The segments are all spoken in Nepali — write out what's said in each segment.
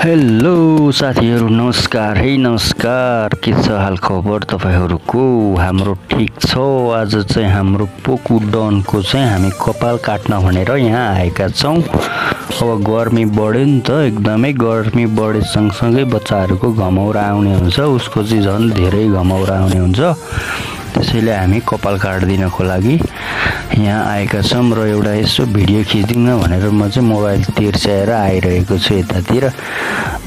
हेलो साथीहरु, नमस्कार है नमस्कार। के छ हाल खबर तपाईहरुको? हाम्रो ठीक छ। आज चाहिँ हाम्रो पोकु डनको चाहिँ हामी कपाल काट्न भनेर यहाँ आएका छौं। अब गर्मी बढ्यो नि त, एकदमै गर्मी बढे सँगसँगै बच्चाहरुको घमौरा आउने हुन्छ, उसको चाहिँ झन् धेरै घमौरा आउने हुन्छ। त्यसैले हामी कपाल काट्दिनको लागि यहाँ आएका छौं र एउटा यसो भिडियो खिच्दिन भनेर म चाहिँ मोबाइल तिर्स्याएर आइरहेको छु यतातिर।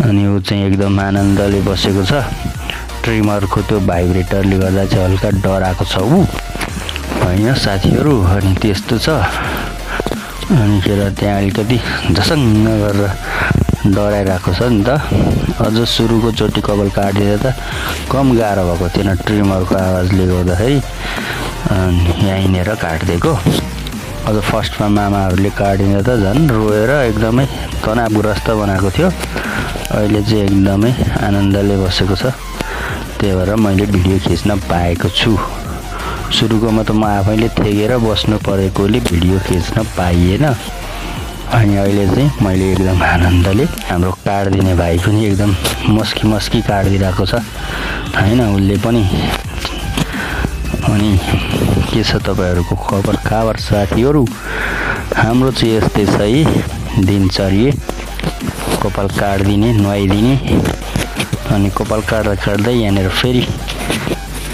अनि उ चाहिँ एकदम आनन्दले बसेको छ। ट्रिमरको त्यो भाइब्रेटरले गर्दा चाहिँ हल्का डराएको छ उ हैन साथीहरु। अनि त्यस्तो छ। अनि फेरि त्यहाँ अलिकति झसङ्ग गरेर डराइरहेको छ नि त। अझ सुरुको चोटी कपाल काटिदिँदा त कम गाह्रो भएको थिएन ट्रिमरको आवाजले गर्दाखेरि। यहीँनिर काटिदिएको। अझ फर्स्टमा मामाहरूले काटिदिँदा त झन् रोएर एकदमै तनावग्रस्त बनाएको थियो। अहिले चाहिँ एकदमै आनन्दले बसेको छ। त्यही भएर मैले भिडियो खिच्न पाएको छु। सुरुकोमा त म आफैले थेगेर बस्नु परेकोले भिडियो खिच्न पाइएन। अनि अहिले चाहिँ मैले एकदम आनन्दले हाम्रो काट्दिने भाइ पनि एकदम मस्की काट्दिरहेको छ हैन उसले पनि। अनि के छ तपाईहरुको खबर साथीहरु? हाम्रो चाहिँ यस्तै छ है दिनचर्या। कपाल काट्दिने, नुहाइदिने, अनि कपाल काट्दै यहाँनिर फेरि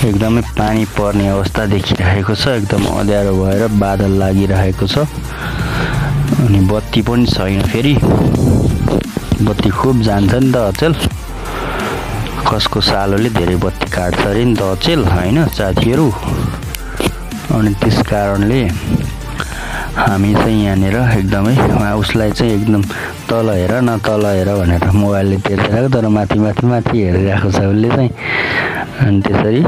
एकदमै पानी पर्ने अवस्था देखिरहेको छ। एकदम अँध्यारो भएर बादल लागिरहेको छ। अनि बत्ती पनि छैन। फेरि बत्ती खुब जान्छ नि त अचेल। कसको सालोले धेरै बत्ती काट्छ अरे नि त अचेल हैन साथीहरु। अनि त्यस कारणले हामी चाहिँ यहाँनिर एकदमै उसलाई चाहिँ एकदम तल हेर न तल हेर भनेर मोबाइलले तेर्दिरहेको, तर माथि हेरिरहेको छ उसले चाहिँ। अनि त्यसरी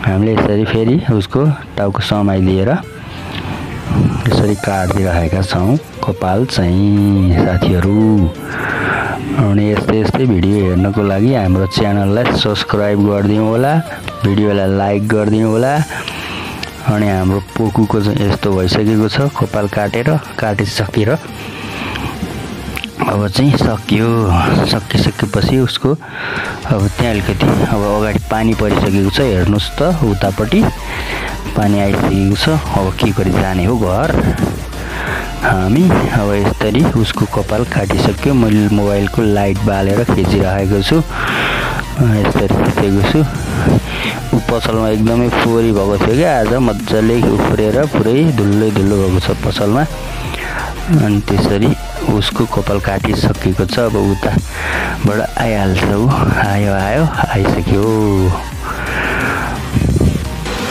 हामीले यसरी फेरि उसको टाउको समाइदिएर यसरी काट्दिरहेका छौं कपाल चाहिँ साथीहरु। अनि यस्तै भिडियो हेर्नको लागि हाम्रो च्यानललाई सब्स्क्राइब गरिदिनु होला, भिडियोलाई लाइक गरिदिनु होला। अनि हाम्रो पोकुको चाहिँ यस्तो भइसकेको छ कपाल काटिसकेर। अब चाहिँ सकिसकेपछि उसको अब त्यहाँ अलिकति अब अगाडि पानी परिसकेको छ। हेर्नुस् त उतापट्टि पानी आइसकेको छ। अब के गरी जाने हो घर हामी। अब यसरी उसको कपाल काटिसक्यो। मैले मोबाइलको लाइट बालेर खिचिरहेको छु। यसरी खिचेको छु। उ पसलमा एकदमै फोहोरी भएको थियो क्या आज, मजाले उफ्रेर पुरै धुलै भएको छ पसलमा। अनि त्यसरी उसको कपाल काटिसकेको छ। अब उताबाट आइहाल्छ उ। आइसक्यो।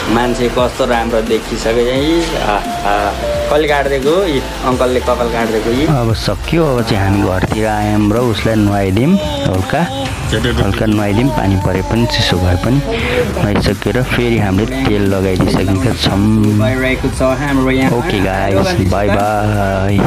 मान्छे कस्तो राम्रो देखिसक्यो है। कहिले काट्दिएको अङ्कलले कपाल काट्दिएको यी। अब सक्यो। अब चाहिँ हामी घरतिर आयौँ र उसलाई नुहाइदिउँ। हल्का नुहाइदिउँ, पानी परे पनि चिसो भए पनि नुहाइसकेर फेरि हामीले तेल लगाइदिइसकेका छौँ। Okay guys, by by.